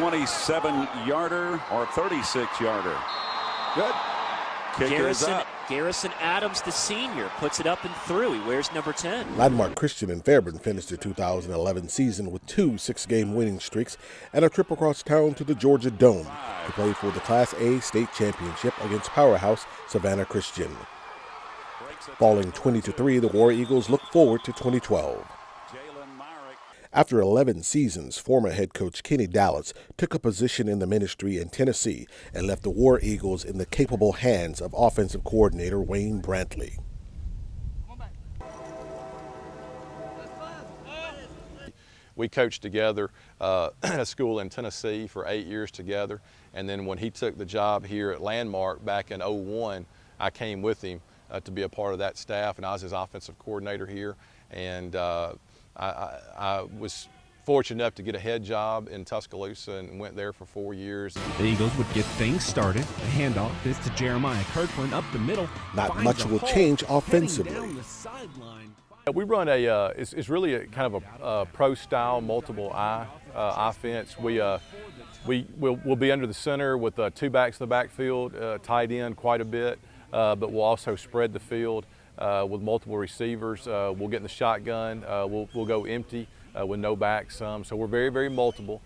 27-yarder or 36-yarder. Good. Kick is up. Garrison Adams, the senior, puts it up and through. He wears number 10. Landmark Christian in Fairburn finished the 2011 season with 2 6-game winning streaks and a trip across town to the Georgia Dome to play for the Class A state championship against powerhouse Savannah Christian. Falling 20-3, the War Eagles look forward to 2012. After 11 seasons, former head coach Kenny Dallas took a position in the ministry in Tennessee and left the War Eagles in the capable hands of offensive coordinator Wayne Brantley. We coached together at a school in Tennessee for 8 years together, and then when he took the job here at Landmark back in '01, I came with him to be a part of that staff, and I was his offensive coordinator here. And I was fortunate enough to get a head job in Tuscaloosa and went there for 4 years. The Eagles would get things started. The handoff is to Jeremiah Kirkland up the middle. Not much will change offensively. We run it's really a kind of a pro-style multiple eye offense. We'll be under the center with 2 backs in the backfield, tight end quite a bit, but we'll also spread the field with multiple receivers. We'll get in the shotgun. We'll go empty with no backs. So we're very, very multiple.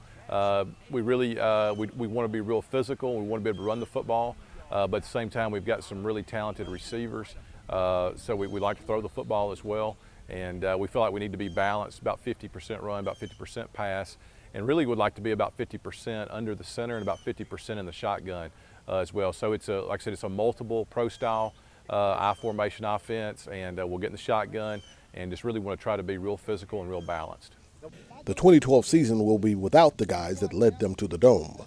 We really we want to be real physical. We want to be able to run the football, but at the same time we've got some really talented receivers. So we like to throw the football as well. And we feel like we need to be balanced, about 50% run, about 50% pass, and really would like to be about 50% under the center and about 50% in the shotgun as well. So it's like I said, it's a multiple pro-style I formation offense, and we'll get in the shotgun and just really want to try to be real physical and real balanced. The 2012 season will be without the guys that led them to the Dome.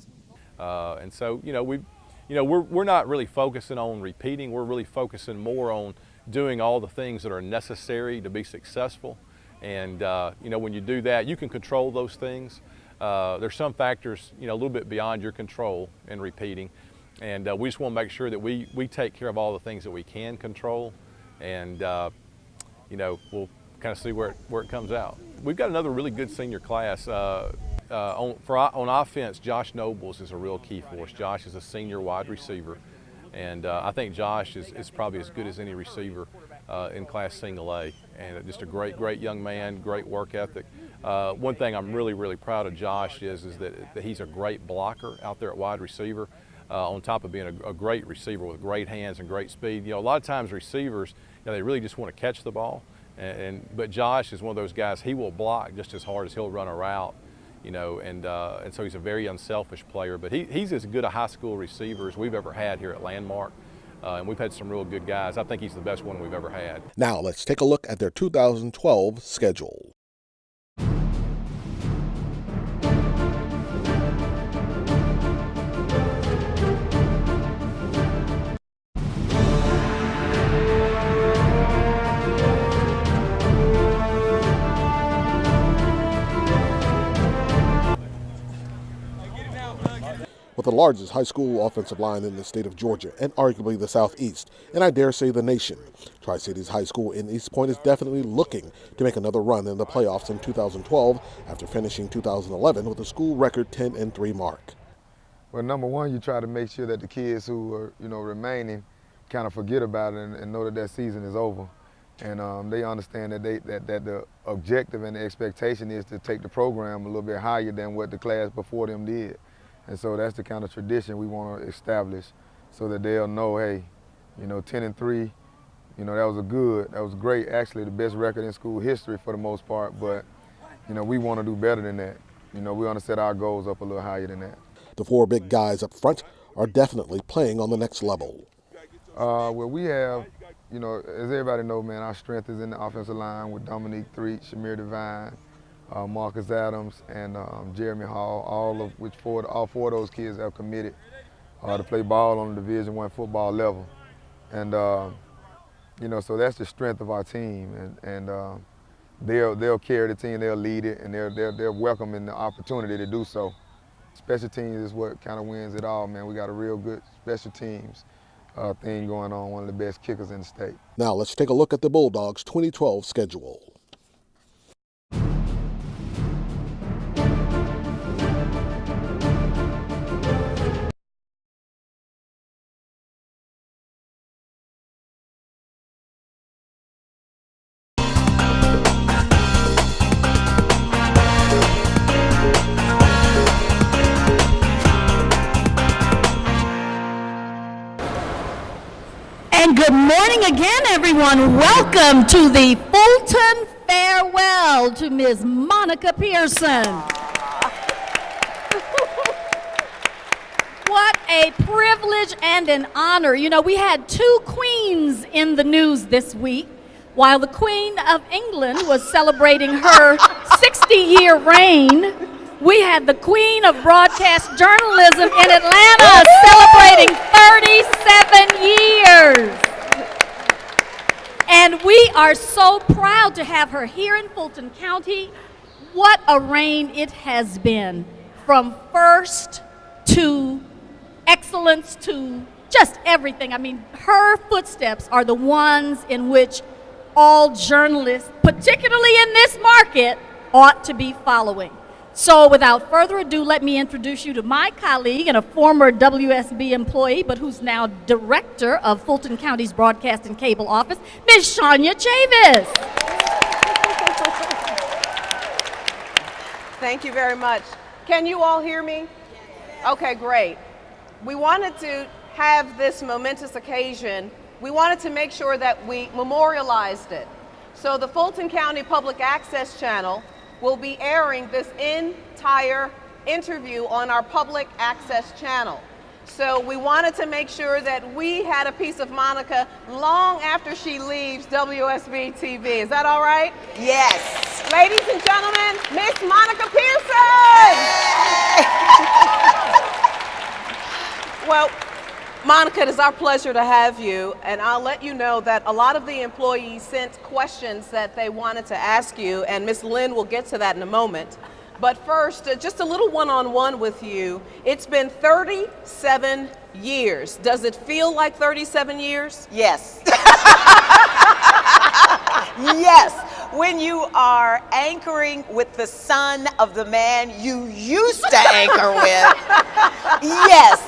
And so, we're not really focusing on repeating. We're really focusing more on doing all the things that are necessary to be successful. And when you do that, you can control those things. There's some factors, a little bit beyond your control in repeating. And we just want to make sure that we take care of all the things that we can control. And, we'll kind of see where it comes out. We've got another really good senior class. On offense, Josh Nobles is a real key for us. Josh is a senior wide receiver. And I think Josh is probably as good as any receiver in Class Single A, and just a great young man, great work ethic. One thing I'm really, really proud of Josh is that he's a great blocker out there at wide receiver, on top of being a great receiver with great hands and great speed. A lot of times receivers, they really just want to catch the ball, but Josh is one of those guys, he will block just as hard as he'll run a route. And so he's a very unselfish player. But he's as good a high school receiver as we've ever had here at Landmark. And we've had some real good guys. I think he's the best one we've ever had. Now let's take a look at their 2012 schedule. With the largest high school offensive line in the state of Georgia and arguably the Southeast, and I dare say the nation, Tri-Cities High School in East Point is definitely looking to make another run in the playoffs in 2012 after finishing 2011 with a school record 10-3 mark. Well, number one, you try to make sure that the kids who are remaining kind of forget about it and know that season is over, and they understand that that the objective and the expectation is to take the program a little bit higher than what the class before them did. And so that's the kind of tradition we want to establish so that they'll know, hey, 10-3, that was great, actually the best record in school history for the most part, but, we want to do better than that. We want to set our goals up a little higher than that. The 4 big guys up front are definitely playing on the next level. Well, we have, as everybody knows, man, our strength is in the offensive line with Dominique Threet, Shamir Devine, Marcus Adams, and Jeremy Hall, all 4 of those kids have committed to play ball on the Division I football level. And, so that's the strength of our team. And they'll carry the team, they'll lead it, and they're welcoming the opportunity to do so. Special teams is what kind of wins it all, man. We got a real good special teams thing going on, one of the best kickers in the state. Now let's take a look at the Bulldogs' 2012 schedule. morning again, everyone. Welcome to the Fulton Farewell to Ms. Monica Pearson. What a privilege and an honor. You know, we had two queens in the news this week. While the Queen of England was celebrating her 60-year reign, we had the Queen of Broadcast Journalism in Atlanta celebrating 37 years. And we are so proud to have her here in Fulton County. What a reign it has been, from first to excellence to just everything. I mean, her footsteps are the ones in which all journalists, particularly in this market, ought to be following. So without further ado, let me introduce you to my colleague and a former WSB employee, but who's now director of Fulton County's Broadcast and Cable Office, Ms. Shania Chavis. Thank you very much. Can you all hear me? Okay, great. We wanted to have this momentous occasion. We wanted to make sure that we memorialized it. So the Fulton County Public Access Channel will be airing this entire interview on our public access channel. So we wanted to make sure that we had a piece of Monica long after she leaves WSB TV. Is that all right? Yes. Ladies and gentlemen, Miss Monica Pearson! Well, Monica, it is our pleasure to have you, and I'll let you know that a lot of the employees sent questions that they wanted to ask you, and Miss Lynn will get to that in a moment. But first, just a little one-on-one with you. It's been 37 years. Does it feel like 37 years? Yes. Yes. When you are anchoring with the son of the man you used to anchor with, yes.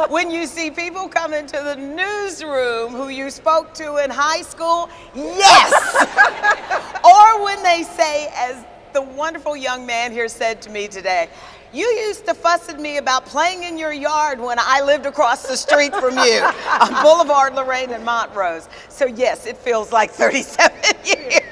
When you see people come into the newsroom who you spoke to in high school, yes. Or when they say, as the wonderful young man here said to me today, you used to fuss at me about playing in your yard when I lived across the street from you on Boulevard Lorraine and Montrose. So yes, it feels like 37 years.